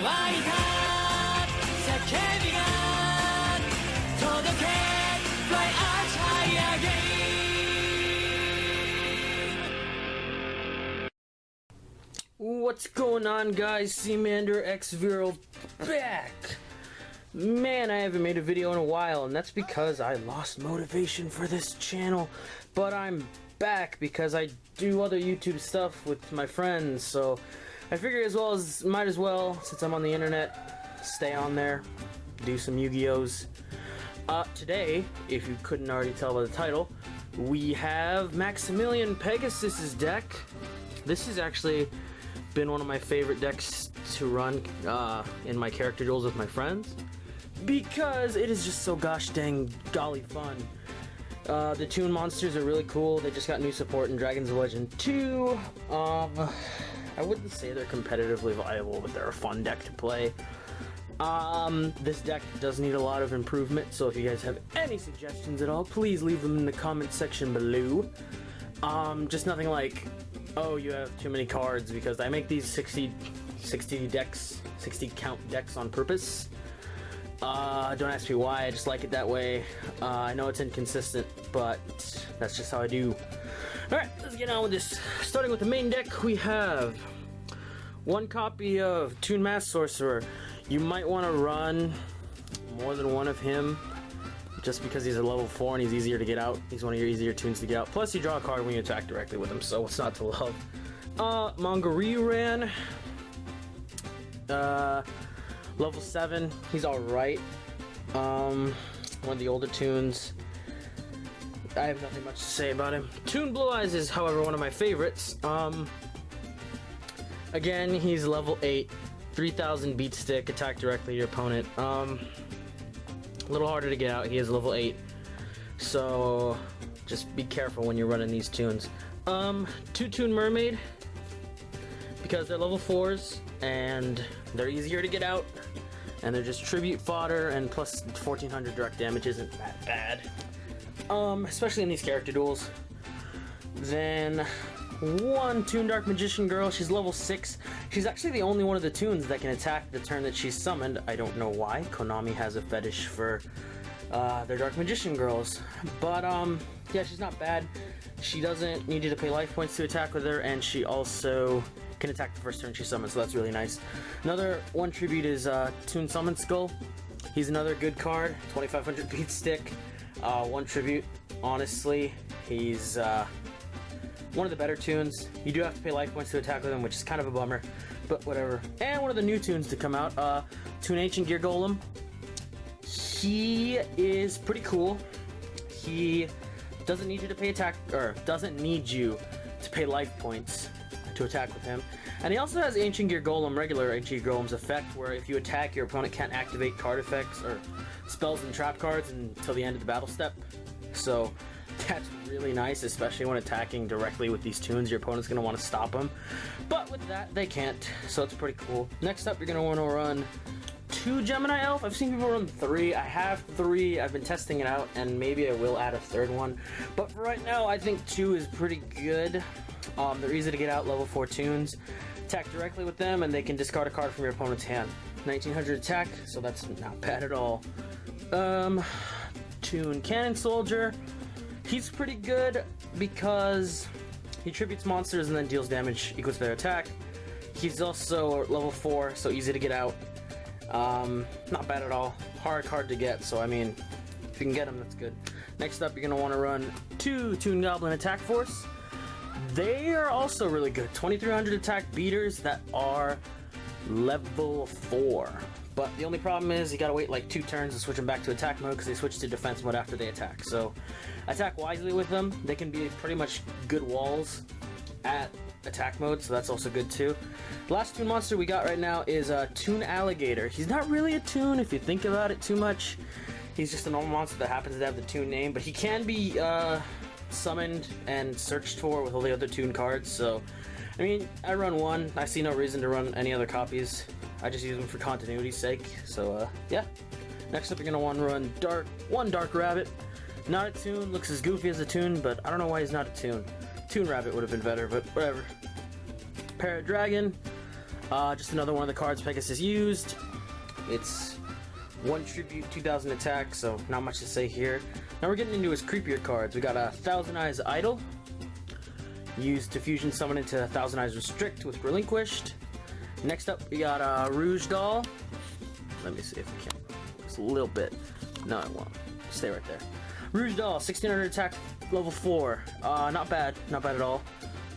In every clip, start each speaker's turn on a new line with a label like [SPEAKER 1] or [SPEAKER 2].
[SPEAKER 1] Fly us high again. What's going on, guys? Seamander X Viral back. Man, I haven't made a video in a while, and that's because I lost motivation for this channel. But I'm back because I do other YouTube stuff with my friends, so I figure might as well, since I'm on the internet, stay on there, do some Yu-Gi-Ohs. Today, if you couldn't already tell by the title, we have Maxamillon Pegasus's deck. This has actually been one of my favorite decks to run in my character duels with my friends, because it is just so gosh dang golly fun. The Toon monsters are really cool. They just got new support in Dragons of Legend 2. I wouldn't say they're competitively viable, but they're a fun deck to play. This deck does need a lot of improvement, so if you guys have any suggestions at all, please leave them in the comment section below. Just nothing like, oh, you have too many cards, because I make these 60 count decks on purpose. Don't ask me why, I just like it that way. I know it's inconsistent, but that's just how I do. Alright, let's get on with this. Starting with the main deck, we have one copy of Toon Mass Sorcerer. You might want to run more than one of him, just because he's a level 4 and he's easier to get out. He's one of your easier tunes to get out. Plus, you draw a card when you attack directly with him, so what's not to love? Mongaree level 7. He's alright. One of the older tunes. I have nothing much to say about him. Toon Blue Eyes is, however, one of my favorites. Again, he's level 8. 3000 beat stick, attack directly your opponent. A little harder to get out. He is level 8, so just be careful when you're running these tunes. 2 Toon Mermaid, because they're level 4s and they're easier to get out, and they're just tribute fodder, and plus 1400 direct damage isn't that bad, especially in these character duels. Then 1 Toon Dark Magician Girl. She's level 6. She's actually the only one of the tunes that can attack the turn that she's summoned. I don't know why. Konami has a fetish for their Dark Magician Girls. But, yeah, she's not bad. She doesn't need you to pay life points to attack with her, and she also can attack the first turn she's summoned, so that's really nice. Another one tribute is Toon Summon Skull. He's another good card. 2500 beat stick. 1 tribute. Honestly, he's one of the better tunes. You do have to pay life points to attack with him, which is kind of a bummer, but whatever. And one of the new tunes to come out, Toon Ancient Gear Golem. He is pretty cool. He doesn't need you to pay doesn't need you to pay life points to attack with him. And he also has Ancient Gear Golem, regular Ancient Gear Golem's effect, where if you attack, your opponent can't activate card effects or spells and trap cards until the end of the battle step. So that's really nice, especially when attacking directly with these tunes. Your opponent's going to want to stop them, but with that, they can't, so it's pretty cool. Next up, you're going to want to run 2 Gemini Elf. I've seen people run 3. I have 3. I've been testing it out, and maybe I will add a 3rd one, but for right now, I think 2 is pretty good. They're easy to get out, level 4 tunes. Attack directly with them, and they can discard a card from your opponent's hand. 1900 attack, so that's not bad at all. Toon Cannon Soldier. He's pretty good because he tributes monsters and then deals damage equal to their attack. He's also level 4, so easy to get out. Not bad at all. Hard to get, so I mean, if you can get him, that's good. Next up, you're going to want to run 2 Toon Goblin Attack Force. They are also really good. 2300 attack beaters that are level 4. But the only problem is you gotta wait like 2 turns to switch them back to attack mode, because they switch to defense mode after they attack. So attack wisely with them. They can be pretty much good walls at attack mode, so that's also good too. The last Toon monster we got right now is Toon Alligator. He's not really a Toon if you think about it too much. He's just a normal monster that happens to have the Toon name, but he can be summoned and searched for with all the other Toon cards. So I mean, I run 1. I see no reason to run any other copies. I just use them for continuity's sake. So yeah. Next up, you're gonna want to run 1 Dark Rabbit. Not a Toon, looks as goofy as a Toon, but I don't know why he's not a Toon. Toon Rabbit would have been better, but whatever. Parrot Dragon. Just another one of the cards Pegasus used. It's 1 tribute, 2000 attack, so not much to say here. Now we're getting into his creepier cards. We got a Thousand Eyes Idol, used to fusion summon into Thousand Eyes Restrict with Relinquished. Next up, we got Rouge Doll. Let me see if we can. Just a little bit. No, it won't. Stay right there. Rouge Doll, 1600 attack, level 4. Not bad at all.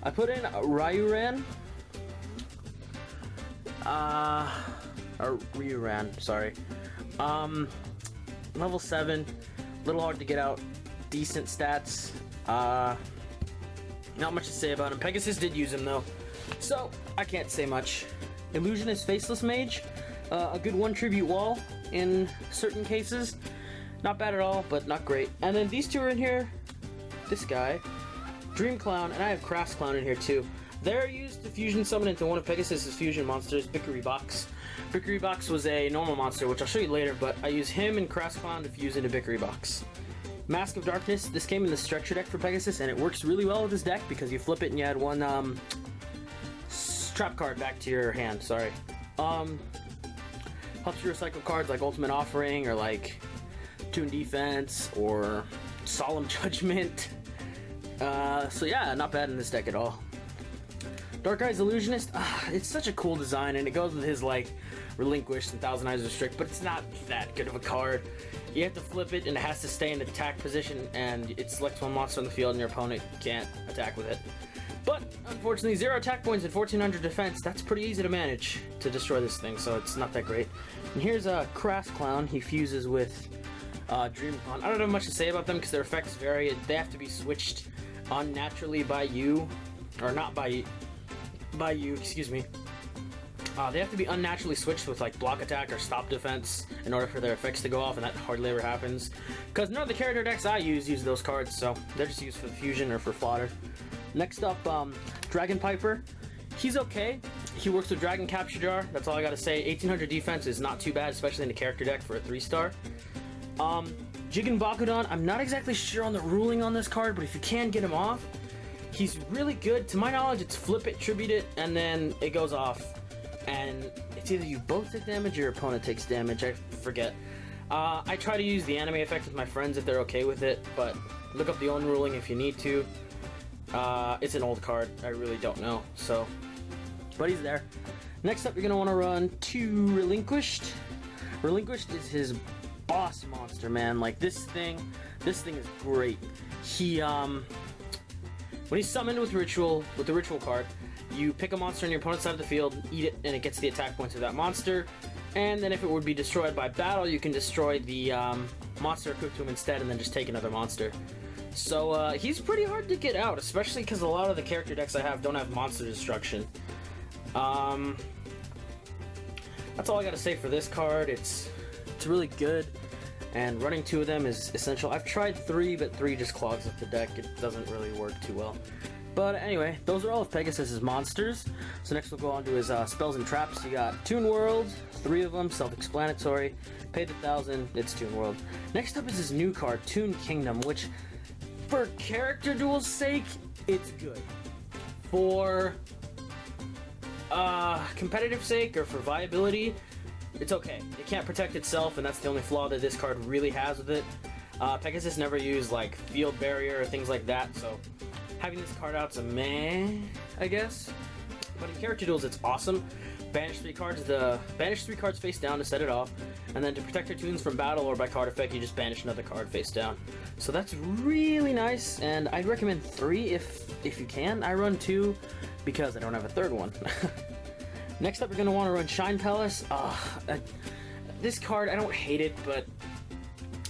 [SPEAKER 1] I put in Ryuran. Or Ryuran, sorry. Level 7, little hard to get out, decent stats, not much to say about him. Pegasus did use him though, so I can't say much. Illusionist Faceless Mage, a good 1 tribute wall in certain cases, not bad at all, but not great. And then these two are in here, this guy, Dream Clown, and I have Crass Clown in here too. They're used to fusion summon into one of Pegasus's fusion monsters, Bickery Box. Bickery Box was a normal monster, which I'll show you later, but I use him and Crass Clown to fuse into Bickery Box. Mask of Darkness, this came in the Stretcher deck for Pegasus, and it works really well with this deck because you flip it and you add one trap card back to your hand, sorry. Helps you recycle cards like Ultimate Offering, or like Toon Defense, or Solemn Judgment. So yeah, not bad in this deck at all. Dark Eyes Illusionist, it's such a cool design, and it goes with his like Relinquished and Thousand Eyes Restrict, but it's not that good of a card. You have to flip it, and it has to stay in attack position, and it selects one monster on the field, and your opponent can't attack with it. But unfortunately, 0 attack points and 1400 defense. That's pretty easy to manage to destroy this thing, so it's not that great. And here's a Crass Clown. He fuses with Dream Clown. I don't have much to say about them because their effects vary. They have to be switched unnaturally by you, or not by you, excuse me. They have to be unnaturally switched with like block attack or stop defense in order for their effects to go off, and that hardly ever happens. Because none of the character decks I use those cards, so they're just used for the fusion or for fodder. Next up, Dragon Piper. He's okay. He works with Dragon Capture Jar. That's all I gotta say. 1800 defense is not too bad, especially in the character deck for a 3-star. Jigen Bakudan, I'm not exactly sure on the ruling on this card, but if you can get him off, he's really good. To my knowledge, it's flip it, tribute it, and then it goes off. And it's either you both take damage or your opponent takes damage, I forget. I try to use the anime effect with my friends if they're okay with it, but look up the own ruling if you need to. It's an old card, I really don't know, so. But he's there. Next up, you're going to want to run 2 Relinquished. Relinquished is his boss monster, man. Like, this thing is great. He, when he's summoned with the ritual card, you pick a monster on your opponent's side of the field, eat it, and it gets the attack points of that monster. And then if it would be destroyed by battle, you can destroy the monster equipped to him instead, and then just take another monster. So he's pretty hard to get out, especially because a lot of the character decks I have don't have monster destruction. That's all I gotta say for this card. It's really good, and running 2 of them is essential. I've tried 3, but 3 just clogs up the deck. It doesn't really work too well. But anyway, those are all of Pegasus's monsters. So next we'll go on to his spells and traps. You got Toon World, 3 of them, self-explanatory. Pay the 1,000, it's Toon World. Next up is his new card, Toon Kingdom, which, for character duel's sake, it's good. For competitive sake, or for viability, it's okay. It can't protect itself, and that's the only flaw that this card really has with it. Pegasus never used like field barrier or things like that, so having this card out's a meh, I guess. But in character duels, it's awesome. Banish 3 cards face down to set it off, and then to protect your toons from battle or by card effect, you just banish another card face down. So that's really nice, and I'd recommend 3 if you can. I run 2 because I don't have a 3rd one. Next up, you're gonna want to run Shine Palace. This card, I don't hate it, but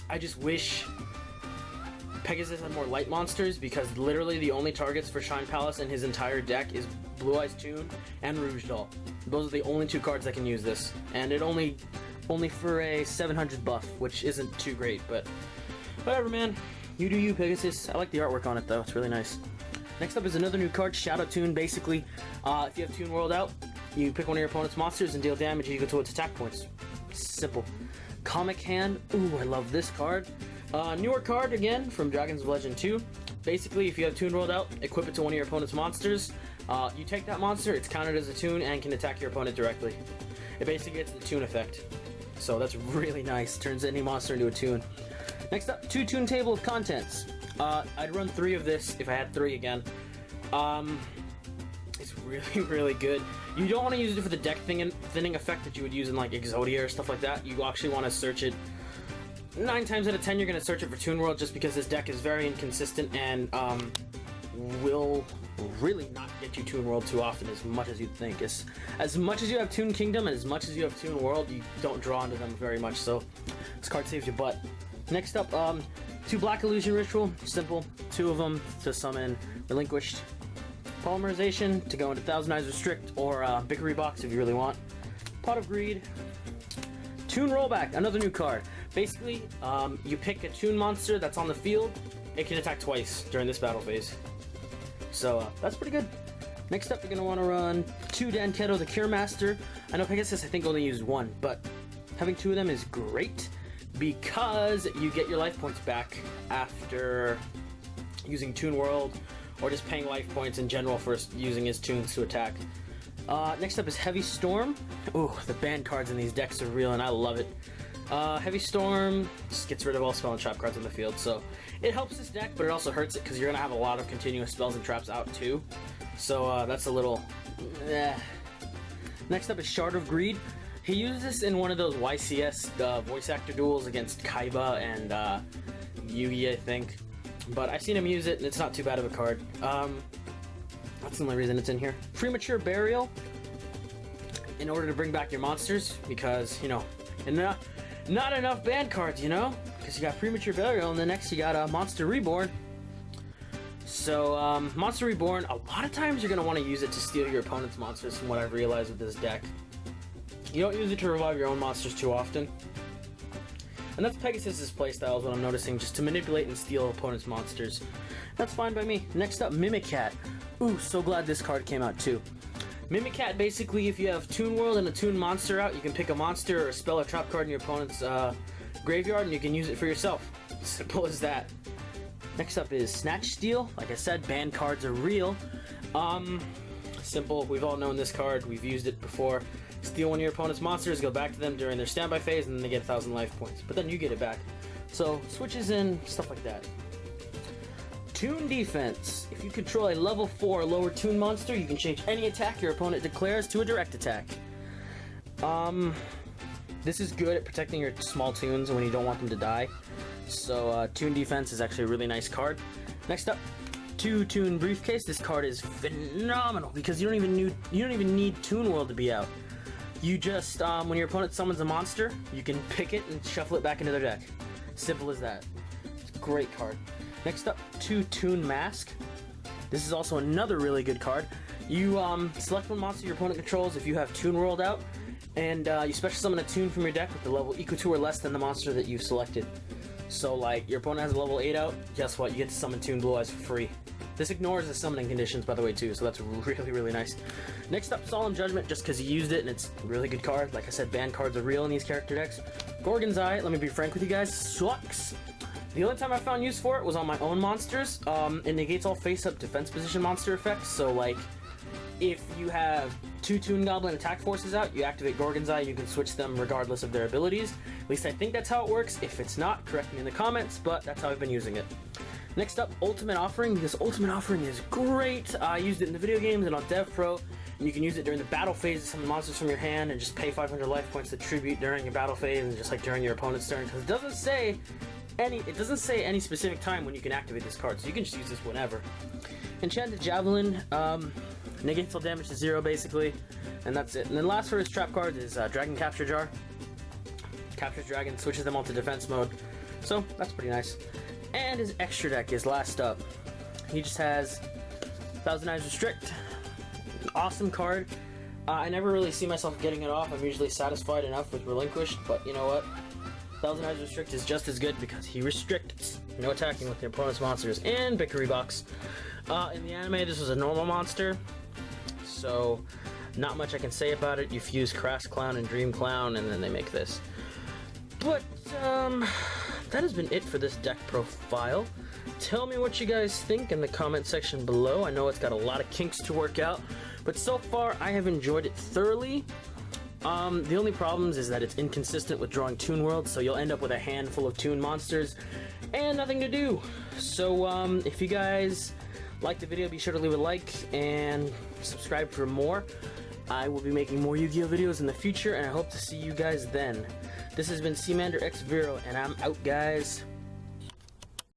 [SPEAKER 1] I just wish Pegasus had more light monsters, because literally the only targets for Shine Palace in his entire deck is Blue Eyes Toon and Rouge Doll. Those are the only 2 cards that can use this, and it only for a 700 buff, which isn't too great, but whatever, man. You do you, Pegasus. I like the artwork on it though, it's really nice. Next up is another new card, Shadow Toon. Basically, if you have Toon World out, you pick one of your opponent's monsters and deal damage equal to its attack points. Simple. Comic Hand. Ooh, I love this card. Newer card, again, from Dragons of Legend 2. Basically, if you have Toon World out, equip it to one of your opponent's monsters. You take that monster, it's counted as a Toon and can attack your opponent directly. It basically gets the Toon effect. So that's really nice. Turns any monster into a Toon. Next up, 2 Toon table of contents. I'd run 3 of this if I had 3 again. It's really, really good. You don't want to use it for the deck thinning effect that you would use in like Exodia or stuff like that. You actually want to search it. 9 times out of 10, you're going to search it for Toon World just because this deck is very inconsistent and will really not get you Toon World too often as much as you'd think. As much as you have Toon Kingdom and as much as you have Toon World, you don't draw into them very much, so this card saves your butt. Next up, 2 Black Illusion Ritual, simple, 2 of them to summon Relinquished. Polymerization to go into Thousand Eyes Restrict or Bickery Box if you really want. Pot of Greed. Toon Rollback, another new card. Basically, you pick a Toon monster that's on the field, it can attack twice during this battle phase. So that's pretty good. Next up, you're going to want to run 2 Danketo the Cure Master. I know Pegasus I think only used 1, but having 2 of them is great because you get your life points back after using Toon World or just paying life points in general for using his Toons to attack. Next up is Heavy Storm. Ooh, the banned cards in these decks are real and I love it. Heavy Storm just gets rid of all spell and trap cards on the field, so it helps this deck, but it also hurts it because you're going to have a lot of continuous spells and traps out too. So that's a little... Next up is Shard of Greed. He used this in one of those YCS voice actor duels against Kaiba and Yugioh, I think. But I've seen him use it, and it's not too bad of a card. That's the only reason it's in here. Premature Burial, in order to bring back your monsters, because, you know, and not enough banned cards, you know? Because you got Premature Burial, and then next you got Monster Reborn. So, Monster Reborn, a lot of times you're going to want to use it to steal your opponent's monsters, from what I've realized with this deck. You don't use it to revive your own monsters too often. And that's Pegasus' playstyle is what I'm noticing, just to manipulate and steal opponent's monsters. That's fine by me. Next up, Mimicat. Ooh, so glad this card came out too. Mimicat, basically, if you have Toon World and a Toon monster out, you can pick a monster or a spell or trap card in your opponent's graveyard and you can use it for yourself. Simple as that. Next up is Snatch Steal. Like I said, banned cards are real. Simple. We've all known this card. We've used it before. Steal one of your opponent's monsters, go back to them during their standby phase, and then they get 1,000 life points. But then you get it back. So, switches in, stuff like that. Toon Defense. If you control a level 4 or lower Toon monster, you can change any attack your opponent declares to a direct attack. This is good at protecting your small Toons when you don't want them to die. So, Toon Defense is actually a really nice card. Next up, 2 Toon Briefcase. This card is phenomenal because you don't even need Toon World to be out. You just, when your opponent summons a monster, you can pick it and shuffle it back into their deck. Simple as that. It's a great card. Next up, 2 Toon Mask. This is also another really good card. You select one monster your opponent controls if you have Toon World out, and you special summon a Toon from your deck with the level equal to or less than the monster that you've selected. So, like, your opponent has a level 8 out, guess what? You get to summon Toon Blue Eyes for free. This ignores the summoning conditions, by the way, too, so that's really, really nice. Next up, Solemn Judgment, just because you used it, and it's a really good card. Like I said, banned cards are real in these character decks. Gorgon's Eye, let me be frank with you guys, sucks. The only time I found use for it was on my own monsters. It negates all face-up defense position monster effects, so, like, if you have 2 Toon Goblin attack forces out, you activate Gorgon's Eye, you can switch them regardless of their abilities. At least I think that's how it works. If it's not, correct me in the comments, but that's how I've been using it. Next up, Ultimate Offering, because Ultimate Offering is great. I used it in the video games and on Dev Pro, and you can use it during the battle phase to summon monsters from your hand and just pay 500 life points to tribute during your battle phase and just like during your opponent's turn, because it doesn't say any specific time when you can activate this card, so you can just use this whenever. Enchanted Javelin, negates all damage to 0 basically, and that's it. And then last for his trap card is Dragon Capture Jar. Captures dragons, switches them all to defense mode, so that's pretty nice. And his extra deck is last up. He just has Thousand Eyes Restrict. Awesome card. I never really see myself getting it off. I'm usually satisfied enough with Relinquished, but you know what? Thousand Eyes Restrict is just as good because he restricts no attacking with the opponent's monsters. And Bickery Box. In the anime, this was a normal monster, so not much I can say about it. You fuse Crass Clown and Dream Clown, and then they make this. But, that has been it for this deck profile. Tell me what you guys think in the comment section below. I know it's got a lot of kinks to work out, but so far I have enjoyed it thoroughly. The only problems is that it's inconsistent with drawing Toon Worlds, so you'll end up with a handful of Toon monsters and nothing to do. So if you guys like the video, be sure to leave a like and subscribe for more. I will be making more Yu-Gi-Oh videos in the future, and I hope to see you guys then. This has been Seamander X Vero, and I'm out, guys.